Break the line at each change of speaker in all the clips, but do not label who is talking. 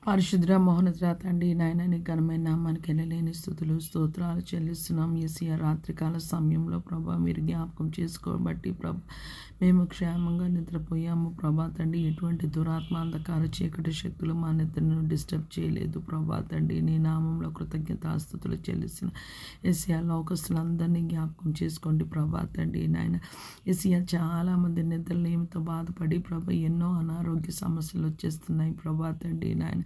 పరిశుద్ర మహోన్నతుడ తండ్రి నాయన నీ ఘనమైన నామానికి ఎనలేని స్తుతులు స్తోత్రాలు చెల్లిస్తున్నాం. యేసయ్య రాత్రికాల సమయంలో ప్రభా మీరు జ్ఞాపకం చేసుకోబట్టి మేము క్షేమంగా నిద్రపోయాము ప్రభా తండ్రి. ఎటువంటి దురాత్మ అంధకార చీకటి శక్తులు మా నిద్రను డిస్టర్బ్ చేయలేదు ప్రభా తండ్రి. నీ నామంలో కృతజ్ఞతాస్తుతులు చెల్లిస్తున్న యేసయ్య లోకస్తులందరినీ జ్ఞాపకం చేసుకోండి ప్రభా తండ్రి నాయన. యేసయ్య చాలామంది నిద్రలేమితో బాధపడి ప్రభా ఎన్నో అనారోగ్య సమస్యలు వచ్చేస్తున్నాయి ప్రభా తండ్రి నాయన.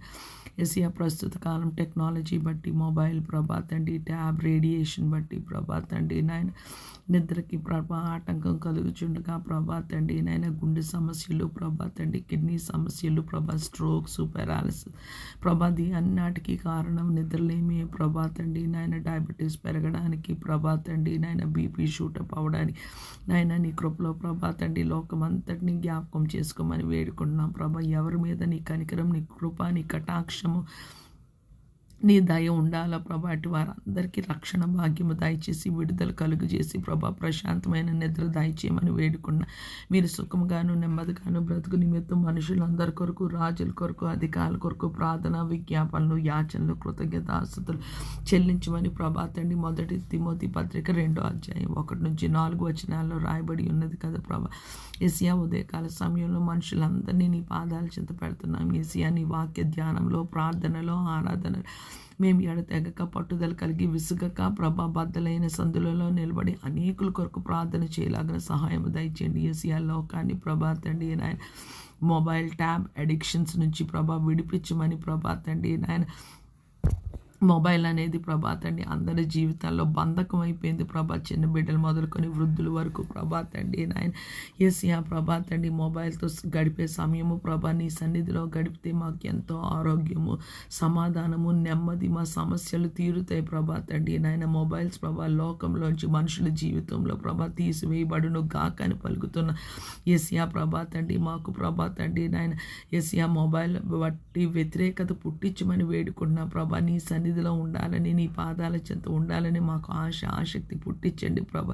యేసయ్య ప్రస్తుత కాలం టెక్నాలజీ బట్టి మొబైల్ ప్రభా తండ్రి, ట్యాబ్ రేడియేషన్ బట్టి ప్రభా తండ్రి నాయన నిద్రకి ప్రభా ఆటంకం కలుగుచుండగా ప్రభా తండ్రి నాయన గుండె సమస్యలు ప్రభా తండ్రి, కిడ్నీ సమస్యలు ప్రభా, స్ట్రోక్స్, పెరాలసిస్ ప్రభా అన్నిటికీ కారణం నిద్రలేమి ప్రభా తండ్రి నాయన. డయాబెటీస్ పెరగడానికి ప్రభా తండ్రి నాయన, బీపీ షూటప్ అవ్వడానికి నాయన నీ కృపలో ప్రభా తండ్రి లోకమంతటిని జ్ఞాపకం చేసుకోమని వేడుకుంటున్నాం ప్రభా. ఎవరి మీద నీ కనికరం, నీ కృప, నీ కటాక్షము, నీ దయ ఉండాలా ప్రభా. అటు వారందరికీ రక్షణ భాగ్యము దయచేసి విడుదల కలుగు చేసి ప్రభా ప్రశాంతమైన నిద్ర దయచేయమని వేడుకున్నా. మీరు సుఖముగాను నెమ్మదిగాను బ్రతుకు నిమిత్తం మనుషులందరి కొరకు, రాజుల కొరకు, అధికారుల కొరకు ప్రార్థన విజ్ఞాపనలు, యాచనలు, కృతజ్ఞతాస్తుతులు చెల్లించమని ప్రభా తండ్రి. మొదటి తిమోతి పత్రిక 2వ అధ్యాయం 1-4 వచనాల్లో రాయబడి ఉన్నది కదా ప్రభా. యేసయ్య ఉదయకాల సమయంలో మనుషులందరినీ నీ పాదాల చెంత పెడుతున్నాం యేసయ్య. నీ వాక్య ధ్యానంలో, ప్రార్థనలో, ఆరాధన మేము ఎడతెగక పట్టుదల కలిగి విసుగక ప్రభా బద్దలైన సందులలో నిలబడి అనేకుల కొరకు ప్రార్థన చేయలాగిన సహాయం దయచేయండి యేసయ్య. లోకాన్ని ప్రభా తండ్రి నాయన మొబైల్, ట్యాబ్ అడిక్షన్స్ నుంచి ప్రభా విడిపించమని ప్రభా తండ్రి నాయన. మొబైల్ అనేది ప్రభా తండ్రి అందరి జీవితాల్లో బంధకం అయిపోయింది ప్రభా. చిన్న బిడ్డలు మొదలుకొని వృద్ధుల వరకు ప్రభా తండ్రి నాయన. యేసయ్య ప్రభా తండ్రి మొబైల్తో గడిపే సమయము ప్రభా నీ సన్నిధిలో గడిపితే మాకు ఎంతో ఆరోగ్యము, సమాధానము, నెమ్మది, మా సమస్యలు తీరుతాయి ప్రభా తండ్రి నాయన. మొబైల్స్ ప్రభా లోకంలోంచి మనుషుల జీవితంలో ప్రభా తీసివేయబడును గాక అని పలుకుతున్న యేసయ్య ప్రభా తండ్రి మాకు ప్రభా తండ్రి నాయన. యేసయ్య మొబైల్ బట్టి వ్యతిరేకత పుట్టించమని వేడుకుంటున్నా ప్రభా. నీ సన్నిధిలో ఉండాలని, నీ పాదాల చెంత ఉండాలని మాకు ఆసక్తి పుట్టించండి ప్రభా.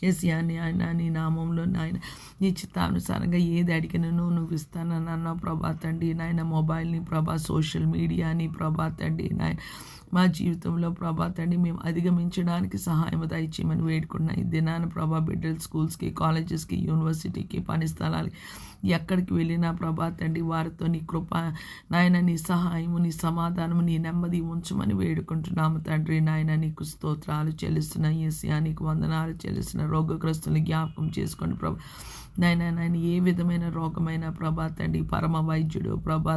యేసయ్య ఆయన నీ నామంలో నాయన నీ చిత్తానుసారంగా ఏది అడిగినను నువ్వు ఇస్తానని అన్నావు ప్రభా తండ్రి నాయన. మొబైల్ని ప్రభా, సోషల్ మీడియాని ప్రభా తండ్రి నాయన మా జీవితంలో ప్రభా తండ్రి మేము అధిగమించడానికి సహాయం దయచేయమని వేడుకున్నాయి. ఈ దినాన ప్రభా బిడ్డలు స్కూల్స్కి, కాలేజెస్కి, యూనివర్సిటీకి, పని స్థలాలకి ఎక్కడికి వెళ్ళినా ప్రభా తండ్రి వారితో నీ కృప నాయన, నీ సహాయము, నీ సమాధానము, నీ నెమ్మది ఉంచమని వేడుకుంటున్నాము తండ్రి నాయన. నీకు స్తోత్రాలు చెల్లిస్తున్న యేసయ్య, నీకు వందనాలు చెల్లిస్తున్న రోగగ్రస్తుని జ్ఞాపకం చేసుకోండి ప్రభా నాయన. ఏ విధమైన రోగమైన ప్రభా తండ్రి పరమ వైద్యుడు ప్రభా